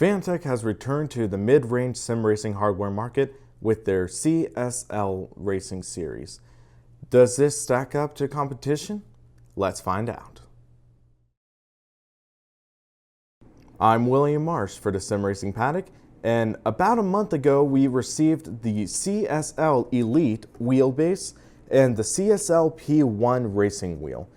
Fanatec has returned to the mid-range sim racing hardware market with their CSL Racing Series. Does this stack up to competition? Let's find out. I'm William Marsh for the Sim Racing Paddock, and about a month ago we received the CSL Elite Wheelbase and the CSL P1 Racing Wheel.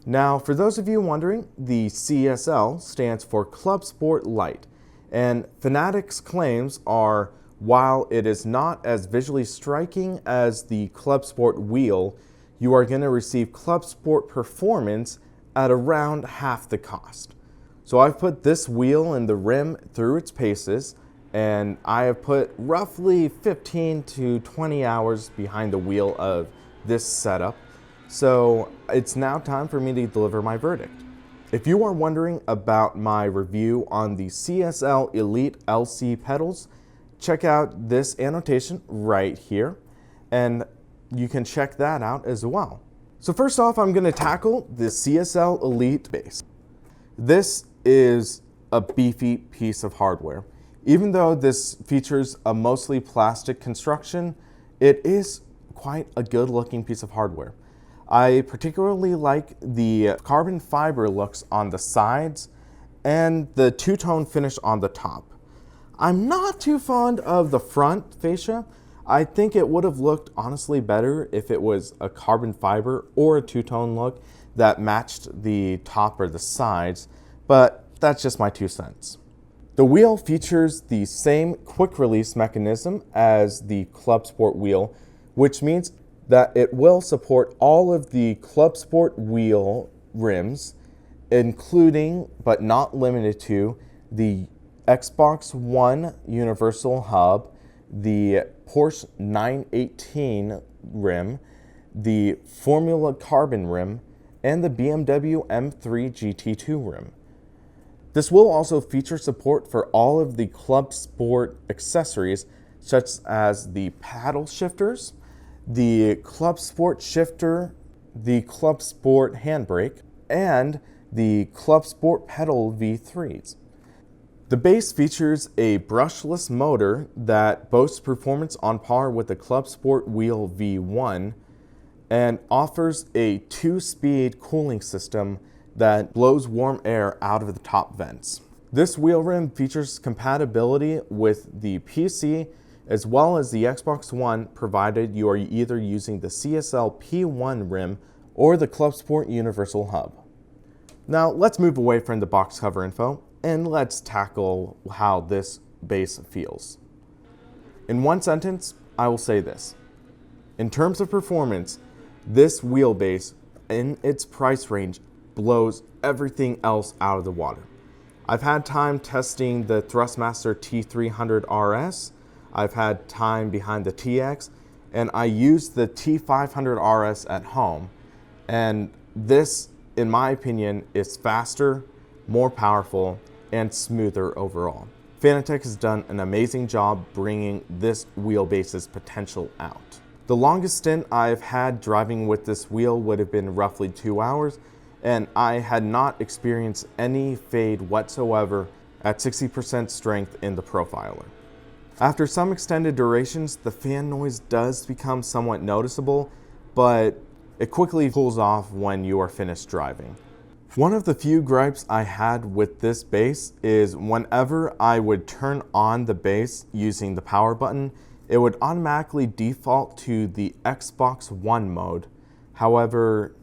Now, for those of you wondering, the CSL stands for Clubsport Light, and Fanatec's claims are, while it is not as visually striking as the Clubsport wheel, you are going to receive Clubsport performance at around half the cost. So I've put this wheel and the rim through its paces, and I have put roughly 15 to 20 hours behind the wheel of this setup. So it's now time for me to deliver my verdict. If you are wondering about my review on the CSL Elite LC pedals, check out this annotation right here, and you can check that out as well. So first off, I'm going to tackle the CSL Elite base. This is a beefy piece of hardware. Even though this features a mostly plastic construction, it is quite a good looking piece of hardware. I particularly like the carbon fiber looks on the sides and the two-tone finish on the top. I'm not too fond of the front fascia. I think it would have looked honestly better if it was a carbon fiber or a two-tone look that matched the top or the sides, but that's just my 2 cents. The wheel features the same quick release mechanism as the Clubsport wheel, which means that it will support all of the Clubsport wheel rims, including but not limited to the Xbox One Universal Hub, the Porsche 918 rim, the Formula Carbon rim, and the BMW M3 GT2 rim. This will also feature support for all of the Clubsport accessories, such as the paddle shifters, the Clubsport shifter, the Clubsport handbrake, and the Clubsport pedal V3s. The base features a brushless motor that boasts performance on par with the Clubsport Wheel V1 and offers a 2-speed cooling system that blows warm air out of the top vents. This wheel rim features compatibility with the PC as well as the Xbox One, provided you are either using the CSL P1 Rim or the Clubsport Universal Hub. Now let's move away from the box cover info and let's tackle how this base feels. In one sentence, I will say this. In terms of performance, this wheelbase in its price range blows everything else out of the water. I've had time testing the Thrustmaster T300 RS, I've had time behind the TX, and I used the T500 RS at home. And this, in my opinion, is faster, more powerful, and smoother overall. Fanatec has done an amazing job bringing this wheelbase's potential out. The longest stint I've had driving with this wheel would have been roughly 2 hours, and I had not experienced any fade whatsoever at 60% strength in the profiler. After some extended durations, the fan noise does become somewhat noticeable, but it quickly cools off when you are finished driving. One of the few gripes I had with this base is whenever I would turn on the base using the power button, it would automatically default to the Xbox One mode. However,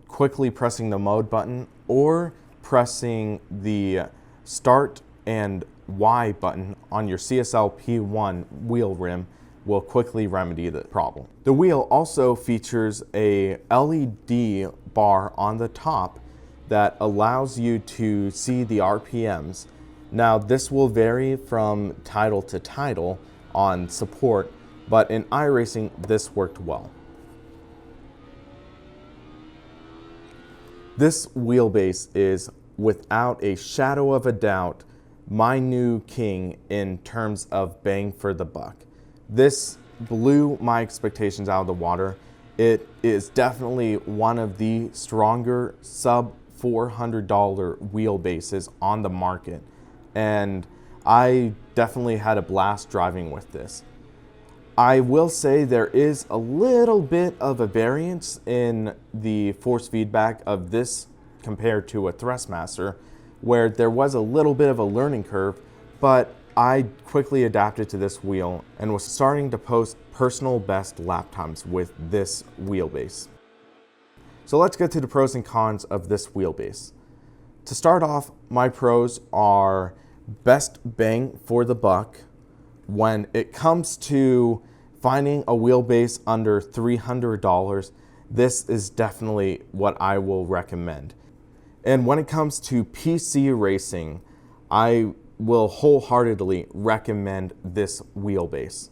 quickly pressing the mode button or pressing the start and Y button on your CSL P1 wheel rim will quickly remedy the problem. The wheel also features a LED bar on the top that allows you to see the RPMs. Now this will vary from title to title on support, but in iRacing this worked well. This wheelbase is, without a shadow of a doubt, my new king in terms of bang for the buck. This blew my expectations out of the water. It is definitely one of the stronger sub $400 wheelbases on the market, and I definitely had a blast driving with this. I will say there is a little bit of a variance in the force feedback of this compared to a Thrustmaster, where there was a little bit of a learning curve, but I quickly adapted to this wheel and was starting to post personal best lap times with this wheelbase. So let's get to the pros and cons of this wheelbase. To start off, my pros are best bang for the buck. When it comes to finding a wheelbase under $300, this is definitely what I will recommend. And when it comes to PC racing, I will wholeheartedly recommend this wheelbase.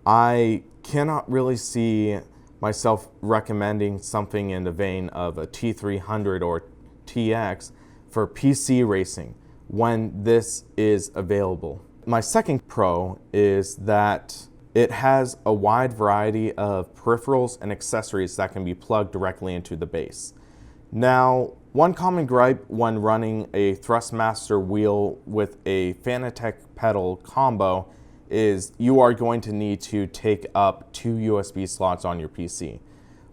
I cannot really see myself recommending something in the vein of a T300 or TX for PC racing when this is available. My second pro is that it has a wide variety of peripherals and accessories that can be plugged directly into the base. Now, one common gripe when running a Thrustmaster wheel with a Fanatec pedal combo is you are going to need to take up 2 USB slots on your PC.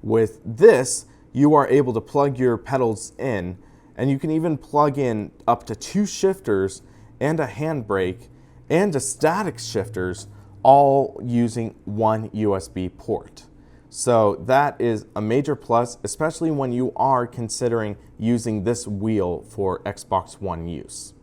With this, you are able to plug your pedals in, and you can even plug in up to 2 shifters and a handbrake and a static shifters, all using one USB port. So that is a major plus, especially when you are considering using this wheel for Xbox One use.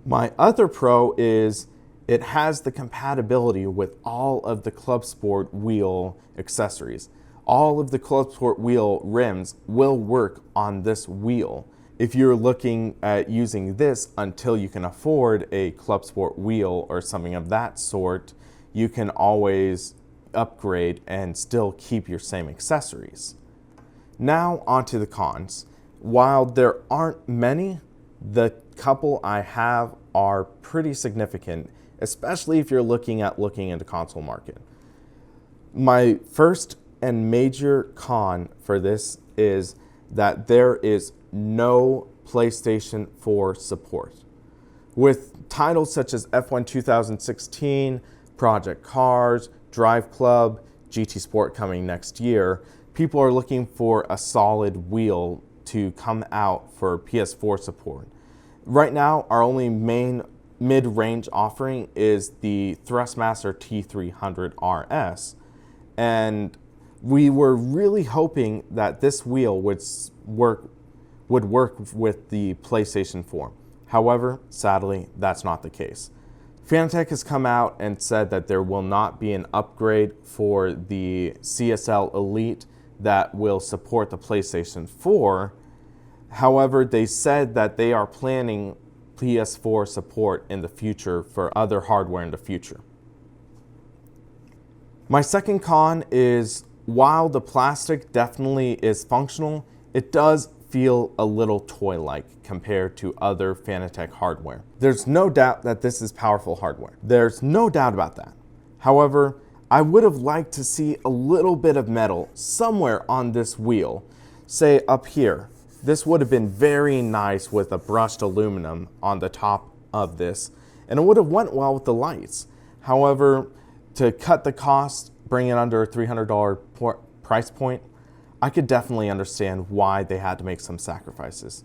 My other pro is it has the compatibility with all of the Clubsport wheel accessories. All of the Clubsport wheel rims will work on this wheel. If you're looking at using this until you can afford a Clubsport wheel or something of that sort, you can always upgrade and still keep your same accessories. Now onto the cons. While there aren't many, the couple I have are pretty significant, especially if you're looking into console market. My first and major con for this is that there is no PlayStation 4 support. With titles such as F1 2016, Project Cars, Drive Club, GT Sport coming next year, people are looking for a solid wheel to come out for PS4 support. Right now, our only main mid-range offering is the Thrustmaster T300 RS, and we were really hoping that this wheel would work with the PlayStation 4. However, sadly, that's not the case. Fanatec has come out and said that there will not be an upgrade for the CSL Elite that will support the PlayStation 4. However, they said that they are planning PS4 support in the future for other hardware in the future. My second con is while the plastic definitely is functional, it does feel a little toy-like compared to other Fanatec hardware. There's no doubt that this is powerful hardware. There's no doubt about that. However, I would have liked to see a little bit of metal somewhere on this wheel, say up here. This would have been very nice with a brushed aluminum on the top of this, and it would have went well with the lights. However, to cut the cost, bring it under a $300 price point, I could definitely understand why they had to make some sacrifices.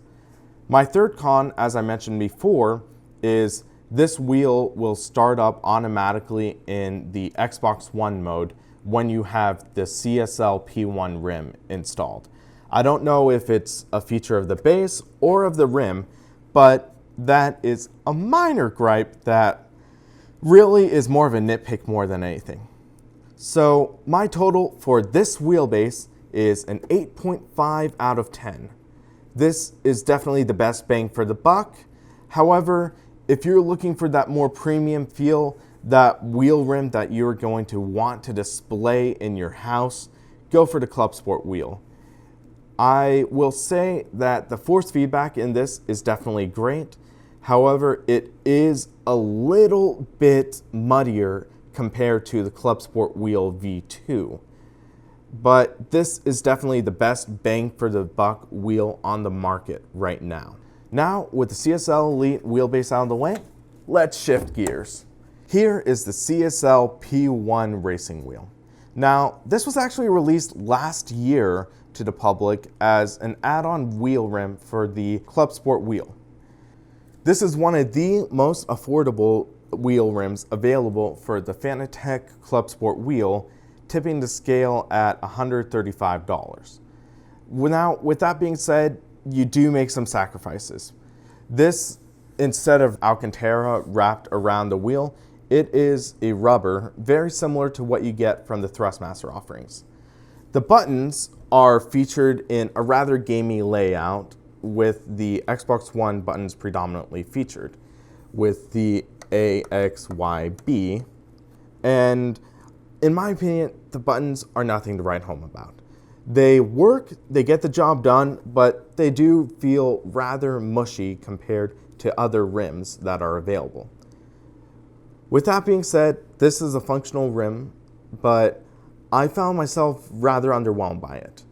My third con, as I mentioned before, is this wheel will start up automatically in the Xbox One mode when you have the CSL P1 Rim installed. I don't know if it's a feature of the base or of the rim, but that is a minor gripe that really is more of a nitpick more than anything. So my total for this wheelbase is an 8.5 out of 10. This is definitely the best bang for the buck. However, if you're looking for that more premium feel, that wheel rim that you're going to want to display in your house, go for the Clubsport wheel. I will say that the force feedback in this is definitely great. However, it is a little bit muddier compared to the Clubsport Wheel V2. But this is definitely the best bang for the buck wheel on the market right now. Now, with the CSL Elite wheelbase out of the way, let's shift gears. Here is the CSL P1 racing wheel. Now, this was actually released last year to the public as an add-on wheel rim for the Clubsport wheel. This is one of the most affordable wheel rims available for the Fanatec Clubsport wheel, tipping the scale at $135. Now, with that being said, you do make some sacrifices. This, instead of Alcantara wrapped around the wheel, it is a rubber, very similar to what you get from the Thrustmaster offerings. The buttons are featured in a rather gamey layout, with the Xbox One buttons predominantly featured, with the A, X, Y, B. And in my opinion, the buttons are nothing to write home about. They work, they get the job done, but they do feel rather mushy compared to other rims that are available. With that being said, this is a functional rim, but I found myself rather underwhelmed by it.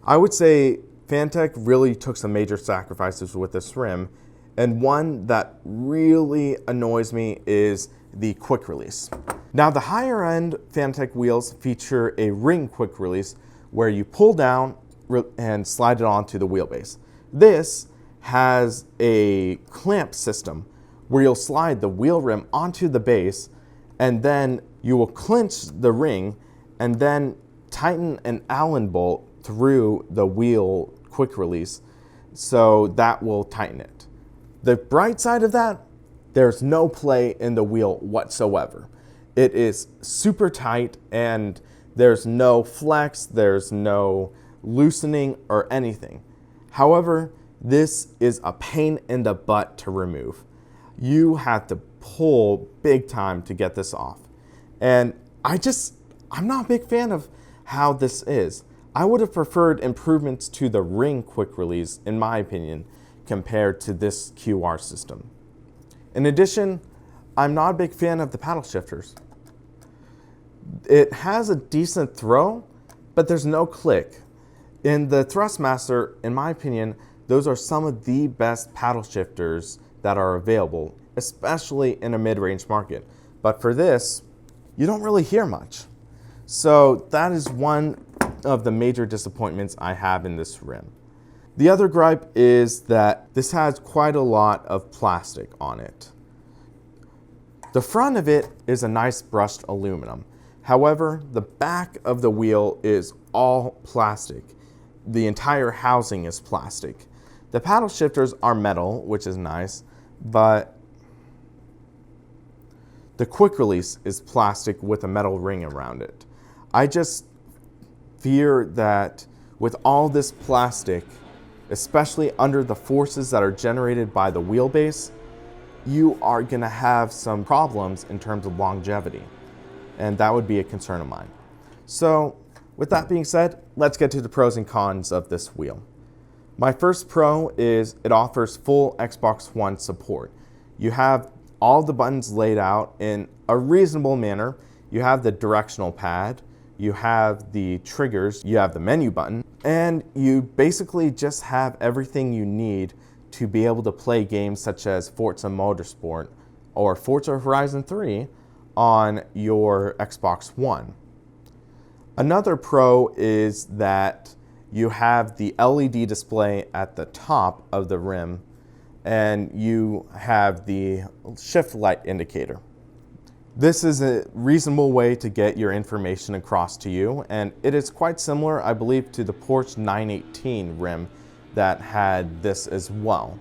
I would say Fanatec really took some major sacrifices with this rim, and one that really annoys me is the quick release. Now, the higher end Fanatec wheels feature a ring quick release where you pull down and slide it onto the wheelbase. This has a clamp system where you'll slide the wheel rim onto the base, and then you will clinch the ring and then tighten an Allen bolt through the wheel quick release, so that will tighten it. The bright side of that, there's no play in the wheel whatsoever. It is super tight, and there's no flex, there's no loosening or anything. However, this is a pain in the butt to remove. You have to pull big time to get this off. And I'm not a big fan of how this is. I would have preferred improvements to the ring quick release, in my opinion, compared to this QR system. In addition, I'm not a big fan of the paddle shifters. It has a decent throw, but there's no click. In the Thrustmaster, in my opinion, those are some of the best paddle shifters that are available, especially in a mid-range market. But for this, you don't really hear much. So that is one of the major disappointments I have in this rim. The other gripe is that this has quite a lot of plastic on it. The front of it is a nice brushed aluminum. However, the back of the wheel is all plastic. The entire housing is plastic. The paddle shifters are metal, which is nice, but the quick release is plastic with a metal ring around it. I just fear that with all this plastic, especially under the forces that are generated by the wheelbase, you are going to have some problems in terms of longevity. And that would be a concern of mine. So with that being said, let's get to the pros and cons of this wheel. My first pro is it offers full Xbox One support. You have all the buttons laid out in a reasonable manner. You have the directional pad, you have the triggers, you have the menu button, and you basically just have everything you need to be able to play games such as Forza Motorsport or Forza Horizon 3 on your Xbox One. Another pro is that you have the LED display at the top of the rim, and you have the shift light indicator. This is a reasonable way to get your information across to you, and it is quite similar, I believe, to the Porsche 918 rim that had this as well.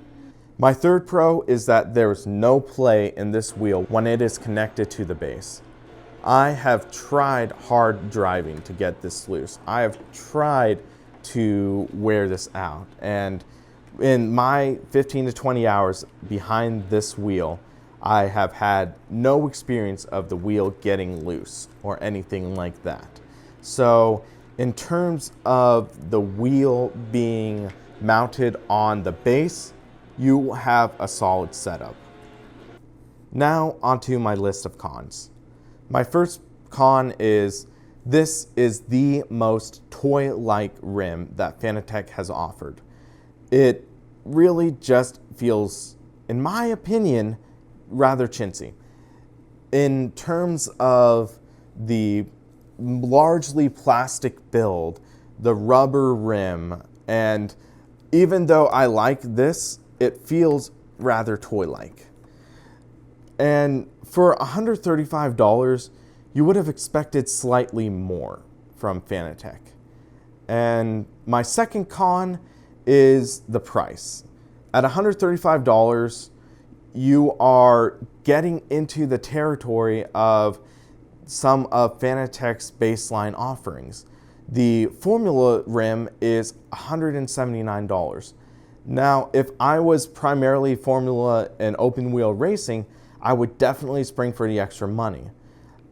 My third pro is that there is no play in this wheel when it is connected to the base. I have tried hard driving to get this loose. I have tried to wear this out, and in my 15 to 20 hours behind this wheel, I have had no experience of the wheel getting loose or anything like that. So in terms of the wheel being mounted on the base, you have a solid setup. Now onto my list of cons. My first con is this is the most toy-like rim that Fanatec has offered. It really just feels, in my opinion, rather chintzy. In terms of the largely plastic build, the rubber rim, and even though I like this, it feels rather toy-like. And for $135, you would have expected slightly more from Fanatec. And my second con is the price. At $135, you are getting into the territory of some of Fanatec's baseline offerings. The Formula rim is $179. Now, if I was primarily Formula and open wheel racing, I would definitely spring for the extra money.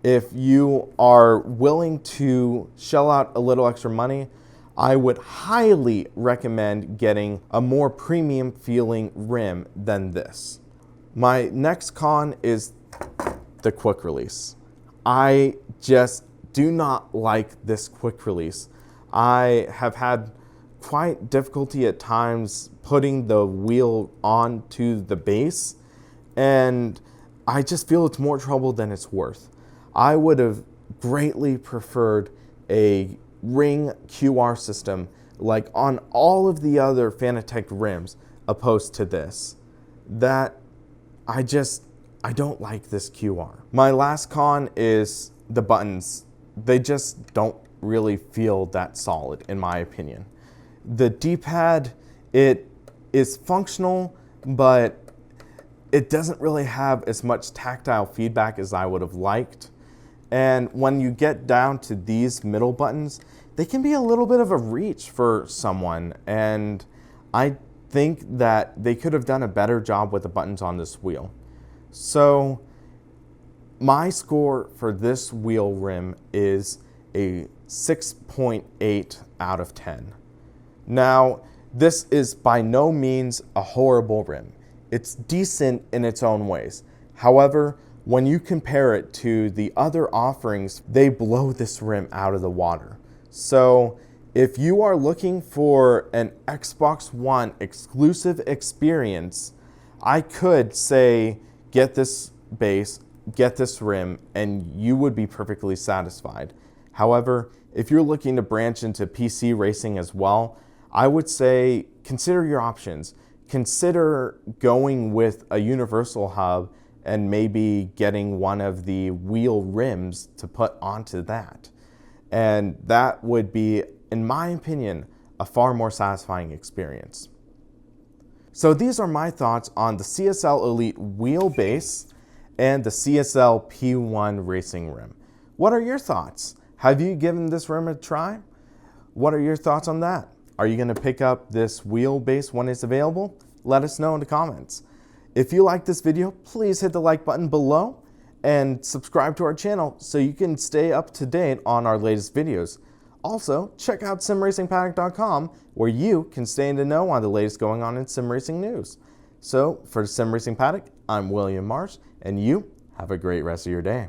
If you are willing to shell out a little extra money, I would highly recommend getting a more premium feeling rim than this. My next con is the quick release. I just do not like this quick release. I have had quite difficulty at times putting the wheel onto the base, and I just feel it's more trouble than it's worth. I would have greatly preferred a ring QR system like on all of the other Fanatec rims opposed to this. That I don't like this QR. My last con is the buttons. They just don't really feel that solid in my opinion. The D-pad, it is functional, but it doesn't really have as much tactile feedback as I would have liked. And when you get down to these middle buttons, they can be a little bit of a reach for someone. And I think that they could have done a better job with the buttons on this wheel. So my score for this wheel rim is a 6.8 out of 10. Now, this is by no means a horrible rim. It's decent in its own ways. However, when you compare it to the other offerings, they blow this rim out of the water. So if you are looking for an Xbox One exclusive experience, I could say get this base, get this rim, and you would be perfectly satisfied. However, if you're looking to branch into PC racing as well, I would say consider your options. Consider going with a universal hub and maybe getting one of the wheel rims to put onto that. And that would be, in my opinion, a far more satisfying experience. So these are my thoughts on the CSL Elite Wheelbase and the CSL P1 Racing Rim. What are your thoughts? Have you given this rim a try? What are your thoughts on that? Are you going to pick up this Wheelbase when it's available? Let us know in the comments. If you like this video, please hit the like button below and subscribe to our channel so you can stay up to date on our latest videos. Also, check out simracingpaddock.com where you can stay in the know on the latest going on in sim racing news. So, for the Sim Racing Paddock, I'm William Marsh, and you have a great rest of your day.